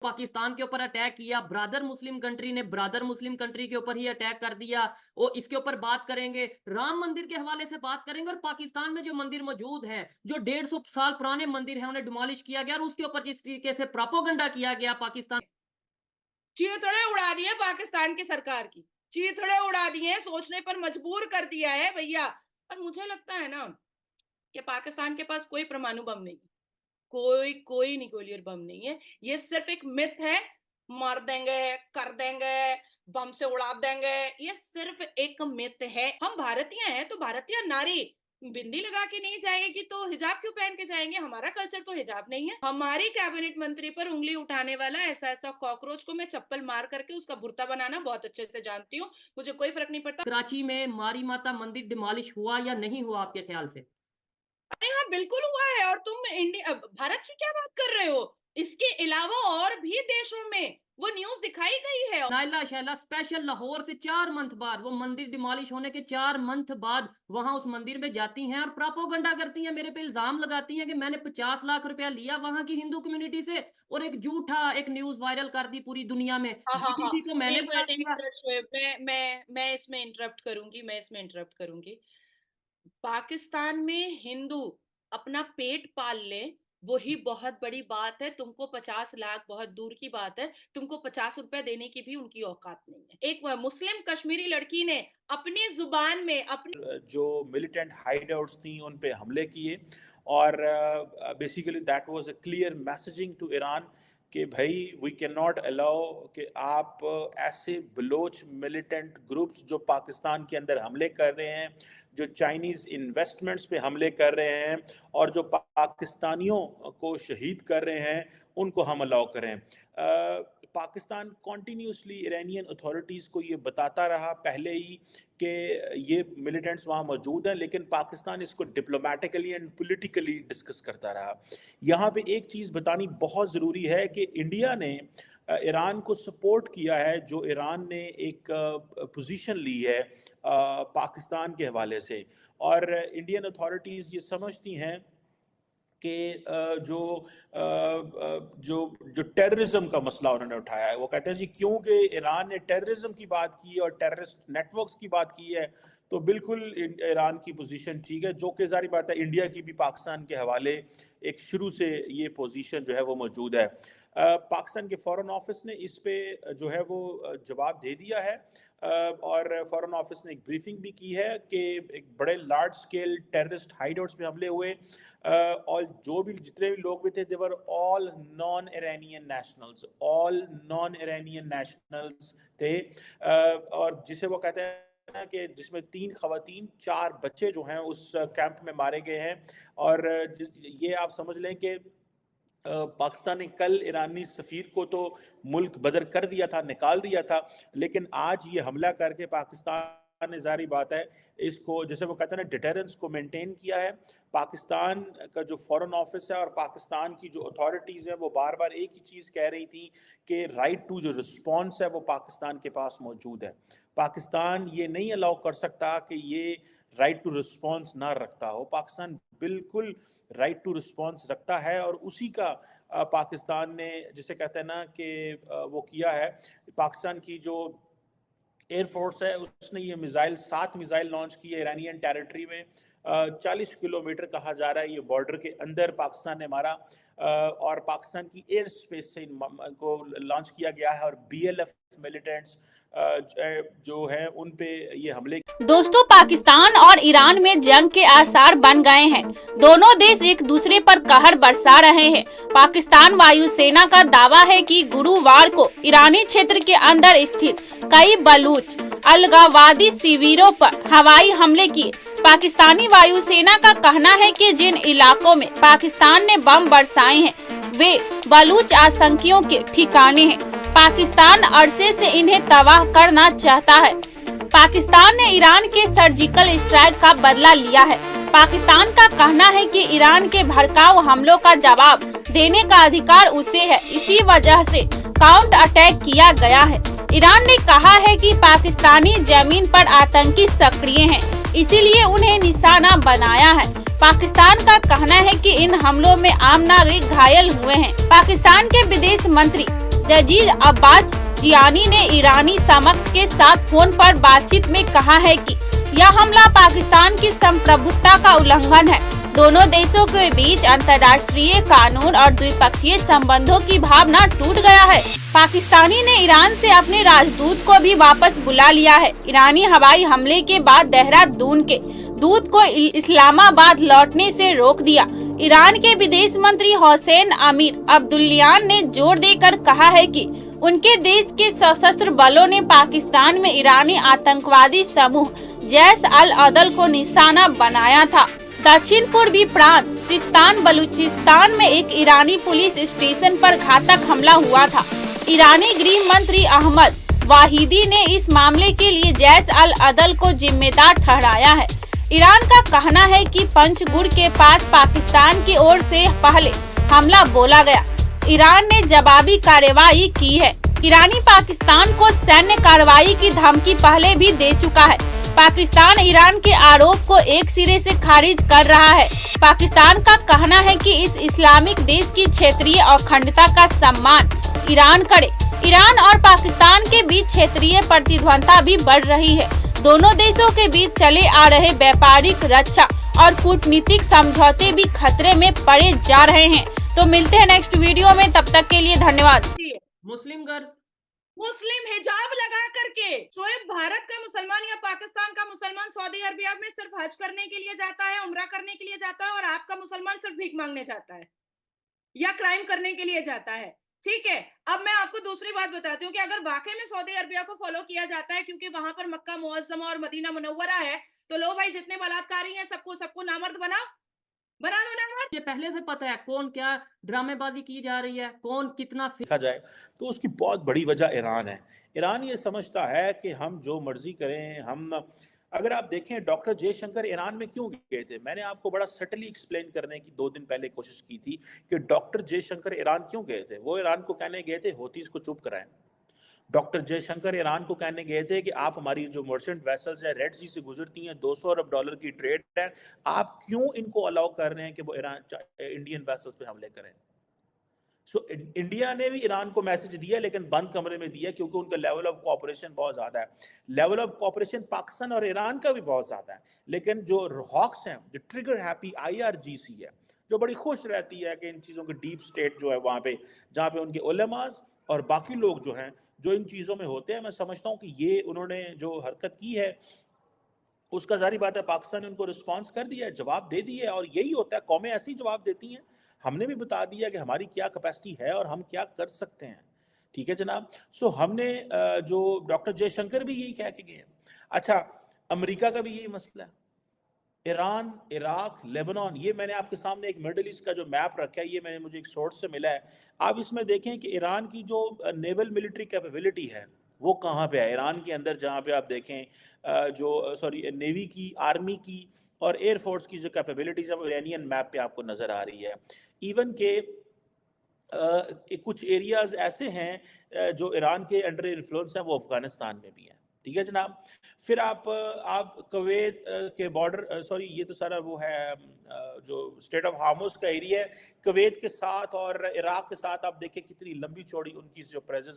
पाकिस्तान के ऊपर अटैक किया, ब्रदर मुस्लिम कंट्री ने ब्रदर मुस्लिम कंट्री के ऊपर ही अटैक कर दिया। और इसके ऊपर बात करेंगे, राम मंदिर के हवाले से बात करेंगे, और पाकिस्तान में जो मंदिर मौजूद है, जो 150 साल पुराने मंदिर है, उन्हें डिमोलिश किया गया और उसके ऊपर जिस तरीके से प्रोपेगेंडा किया गया पाकिस्तान, चीथड़े उड़ा दिए पाकिस्तान की सरकार की, चीथड़े उड़ा दिए, सोचने पर मजबूर कर दिया है भैया। और मुझे लगता है ना कि पाकिस्तान के पास कोई परमाणु बम नहीं, कोई न्यूक्लियर बम नहीं है। ये सिर्फ एक मिथ है, मार देंगे, कर देंगे, बम से उड़ा देंगे, ये सिर्फ एक मिथ है। हम भारतीय हैं तो भारतीय नारी बिंदी लगा के नहीं जाएगी तो हिजाब क्यों पहन के जाएंगे? हमारा कल्चर तो हिजाब नहीं है। हमारी कैबिनेट मंत्री पर उंगली उठाने वाला ऐसा ऐसा कॉकरोच को मैं चप्पल मार करके उसका भुर्ता बनाना बहुत अच्छे से जानती हूँ, मुझे कोई फर्क नहीं पड़ता। कराची में मारी माता मंदिर डिमोलिश हुआ या नहीं हुआ आपके ख्याल से? अरे हाँ बिल्कुल हुआ है। और तुम इंडिया भारत की क्या बात कर रहे हो? इसके अलावा और भी देशों में वो न्यूज दिखाई गई है। नायला शैला स्पेशल लाहौर से 4 मंथ बाद, वो मंदिर डिमोलिश होने के 4 मंथ बाद वहां उस मंदिर में जाती हैं और प्रोपेगेंडा करती हैं, मेरे पे इल्जाम लगाती हैं कि मैंने 50 लाख रुपया लिया वहां की हिंदू कम्युनिटी से और एक झूठा एक न्यूज वायरल कर दी पूरी दुनिया में। हाँ हाँ हाँ, बीटीसी को मैंने एक बना मिनट, एक दिया। मिनट शोएब, मैं इसमें इंटरप्ट करूंगी, मैं इसमें इंटरप्ट करूंगी। पाकिस्तान में हिंदू अपना पेट पाल ले, वही बहुत बड़ी बात है। तुमको 50 लाख बहुत दूर की बात है, तुमको 50 रुपए देने की भी उनकी औकात नहीं है। एक मुस्लिम कश्मीरी लड़की ने अपनी जुबान में अपनी जो मिलिटेंट हाइडआउट्स थी उन पे हमले किए और basically that was a clear messaging to Iran कि भाई वी कैन नॉट अलाउ कि आप ऐसे बलोच मिलिटेंट ग्रुप्स जो पाकिस्तान के अंदर हमले कर रहे हैं, जो चाइनीज़ इन्वेस्टमेंट्स पे हमले कर रहे हैं और जो पाकिस्तानियों को शहीद कर रहे हैं, उनको हम अलाउ करें। पाकिस्तान कॉन्टीन्यूसली ईरानियन अथॉरिटीज़ को ये बताता रहा पहले ही कि ये मिलिटेंट्स वहाँ मौजूद हैं, लेकिन पाकिस्तान इसको डिप्लोमेटिकली एंड पॉलिटिकली डिस्कस करता रहा। यहाँ पे एक चीज़ बतानी बहुत ज़रूरी है कि इंडिया ने ईरान को सपोर्ट किया है, जो ईरान ने एक पोजीशन ली है पाकिस्तान के हवाले से, और इंडियन अथॉरिटीज़ ये समझती हैं कि जो टेररिज्म का मसला उन्होंने उठाया है, वो कहते हैं जी क्योंकि ईरान ने टेररिज्म की बात की है और टेररिस्ट नेटवर्क्स की बात की है, तो बिल्कुल ईरान की पोजीशन ठीक है, जो कि जारी बात है इंडिया की भी पाकिस्तान के हवाले एक शुरू से ये पोजीशन जो है वो मौजूद है। पाकिस्तान के फॉरेन ऑफिस ने इस पे जो है वो जवाब दे दिया है और फॉरेन ऑफिस ने एक ब्रीफिंग भी की है कि एक बड़े लार्ज स्केल टेररिस्ट हाइडआउट्स पे हमले हुए और जो भी जितने भी लोग भी थे they were all non Iranian nationals, all non Iranian nationals थे और जिसे वो कहते हैं कि जिसमें 3 खवातीन 4 बच्चे जो हैं उस कैंप में मारे गए हैं। और ये आप समझ लें कि पाकिस्तान ने कल ईरानी सफ़ीर को तो मुल्क बदर कर दिया था, निकाल दिया था, लेकिन आज ये हमला करके पाकिस्तान ने जारी बात है इसको जैसे वो कहते हैं ना डिटरेंस को मेंटेन किया है। पाकिस्तान का जो फॉरेन ऑफिस है और पाकिस्तान की जो अथॉरिटीज़ हैं वो बार बार एक ही चीज़ कह रही थी कि राइट टू जो रिस्पॉन्स है वो पाकिस्तान के पास मौजूद है। पाकिस्तान ये नहीं अलाउ कर सकता कि ये राइट टू रिस्पॉन्स ना रखता हो। पाकिस्तान बिल्कुल राइट टू रिस्पॉन्स रखता है और उसी का पाकिस्तान ने जिसे कहते हैं ना कि वो किया है। पाकिस्तान की जो एयरफोर्स है उसने ये मिसाइल 7 मिसाइल लॉन्च किए ईरानियन टेरिटरी में। 40 किलोमीटर कहा जा रहा है ये बॉर्डर के अंदर पाकिस्तान ने मारा और पाकिस्तान की एयर स्पेस से इनको लॉन्च किया गया है और बीएलएफ मिलिटेंट्स जो हैं उन पे ये हमले। दोस्तों, पाकिस्तान और ईरान में जंग के आसार बन गए हैं। दोनों देश एक दूसरे पर कहर बरसा रहे हैं। पाकिस्तान वायुसेना का दावा है कि गुरुवार को ईरानी क्षेत्र के अंदर स्थित कई बलूच अलगाववादी शिविरों पर हवाई हमले किए। पाकिस्तानी वायुसेना का कहना है कि जिन इलाकों में पाकिस्तान ने बम बरसाए हैं वे बलूच आतंकियों के ठिकाने हैं। पाकिस्तान अरसे से इन्हें तबाह करना चाहता है। पाकिस्तान ने ईरान के सर्जिकल स्ट्राइक का बदला लिया है। पाकिस्तान का कहना है कि ईरान के भड़काऊ हमलों का जवाब देने का अधिकार उसे है, इसी वजह से काउंटर अटैक किया गया है। ईरान ने कहा है कि पाकिस्तानी जमीन पर आतंकी सक्रिय हैं, इसीलिए उन्हें निशाना बनाया है। पाकिस्तान का कहना है कि इन हमलों में आम नागरिक घायल हुए हैं। पाकिस्तान के विदेश मंत्री जजीज अब्बास जियानी ने ईरानी समक्ष के साथ फोन पर बातचीत में कहा है कि यह हमला पाकिस्तान की संप्रभुता का उल्लंघन है। दोनों देशों के बीच अंतर्राष्ट्रीय कानून और द्विपक्षीय संबंधों की भावना टूट गया है। पाकिस्तानी ने ईरान से अपने राजदूत को भी वापस बुला लिया है। ईरानी हवाई हमले के बाद देहरादून के दूत को इस्लामाबाद लौटने से रोक दिया। ईरान के विदेश मंत्री हुसैन अमीर अब्दुल्लाहियान ने जोर देकर कहा है कि उनके देश के सशस्त्र बलों ने पाकिस्तान में ईरानी आतंकवादी समूह जैश अल अदल को निशाना बनाया था। दक्षिण पूर्वी प्रांत सिस्तान बलूचिस्तान में एक ईरानी पुलिस स्टेशन पर घातक हमला हुआ था। ईरानी गृह मंत्री अहमद वाहिदी ने इस मामले के लिए जैश अल अदल को जिम्मेदार ठहराया है। ईरान का कहना है कि पंचगुड़ के पास पाकिस्तान की ओर से पहले हमला बोला गया। ईरान ने जवाबी कार्रवाई की है। ईरानी पाकिस्तान को सैन्य कार्रवाई की धमकी पहले भी दे चुका है। पाकिस्तान ईरान के आरोप को एक सिरे से खारिज कर रहा है। पाकिस्तान का कहना है कि इस इस्लामिक देश की क्षेत्रीय अखंडता का सम्मान ईरान करे। ईरान और पाकिस्तान के बीच क्षेत्रीय प्रतिद्वंद्विता भी बढ़ रही है। दोनों देशों के बीच चले आ रहे व्यापारिक, रक्षा और कूटनीतिक समझौते भी खतरे में पड़े जा रहे हैं। तो मिलते हैं नेक्स्ट वीडियो में, तब तक के लिए धन्यवाद। मुस्लिम घर मुस्लिम हिजाब लगा करके शोएब भारत का मुसलमान या पाकिस्तान का मुसलमान सऊदी अरबिया में सिर्फ हज करने के लिए जाता है, उम्रा करने के लिए जाता है, और आपका मुसलमान सिर्फ भीख मांगने जाता है या क्राइम करने के लिए जाता है। ठीक है, अब मैं आपको दूसरी बात बताती हूँ कि अगर वाकई में सऊदी अरबिया को फॉलो किया जाता है क्योंकि वहां पर मक्का मुअज्जमा और मदीना मुनव्वरा है, तो लो भाई जितने बलात्कारी हैं सबको नामर्द बना दो नामर्द। ये पहले से पता है कौन क्या ड्रामेबाजी की जा रही है, कौन कितना देखा जाए तो उसकी बहुत बड़ी वजह ईरान है। ईरान ये समझता है कि हम जो मर्जी करें, हम अगर आप देखें डॉक्टर जयशंकर ईरान में क्यों गए थे, मैंने आपको बड़ा सटली एक्सप्लेन करने की 2 दिन पहले कोशिश की थी कि डॉक्टर जयशंकर ईरान क्यों गए थे। वो ईरान को कहने गए थे होतीज को चुप कराएं। डॉक्टर जयशंकर ईरान को कहने गए थे कि आप हमारी जो मर्चेंट वेसल्स है रेड सी से गुजरती हैं, 200 अरब डॉलर की ट्रेड है, आप क्यों इनको अलाउ कर रहे हैं कि वो इंडियन वेसल्स पे हमले करें। सो इंडिया ने भी ईरान को मैसेज दिया, लेकिन बंद कमरे में दिया क्योंकि उनका लेवल ऑफ कोऑपरेशन बहुत ज्यादा है। लेवल ऑफ कोऑपरेशन पाकिस्तान और ईरान का भी बहुत ज्यादा है, लेकिन जो हॉक्स हैं, जो ट्रिगर हैप्पी IRGC है, जो बड़ी खुश रहती है कि इन चीज़ों के डीप स्टेट जो है वहाँ पे, जहाँ पे उनके उलेमास और बाकी लोग जो हैं जो इन चीज़ों में होते हैं, मैं समझता हूँ कि ये उन्होंने जो हरकत की है उसका जारी बात है पाकिस्तान ने उनको रिस्पॉन्स कर दिया है, जवाब दे दिया है। और यही होता है, कौमें ऐसे ही जवाब देती हैं। हमने भी बता दिया कि हमारी क्या कैपेसिटी है और हम क्या कर सकते हैं। ठीक है जनाब। सो हमने जो डॉक्टर जयशंकर भी यही कह के गए हैं। अच्छा, अमेरिका का भी यही मसला है। ईरान, इराक, लेबनान, ये मैंने आपके सामने एक मिडिल ईस्ट का जो मैप रखा है, ये मुझे एक सोर्स से मिला है। आप इसमें देखें कि ईरान की जो नेवल मिलिट्री कैपेबिलिटी है वो कहाँ पे है। ईरान के अंदर जहाँ पे आप देखें नेवी की, आर्मी की और एयरफोर्स की जो कैपेबिलिटीज है वो ईरानियन मैप पे आपको नज़र आ रही है। इवन के कुछ एरियाज ऐसे हैं जो ईरान के अंडर इन्फ्लुएंस हैं, वो अफगानिस्तान में भी हैं। ठीक है जनाब। फिर आप कुवैत के बॉर्डर, ये तो सारा वो है जो स्टेट ऑफ हार्मुज का एरिया है, कुवैत के साथ और इराक के साथ आप देखें कितनी लंबी चौड़ी उनकी जो प्रेजेंस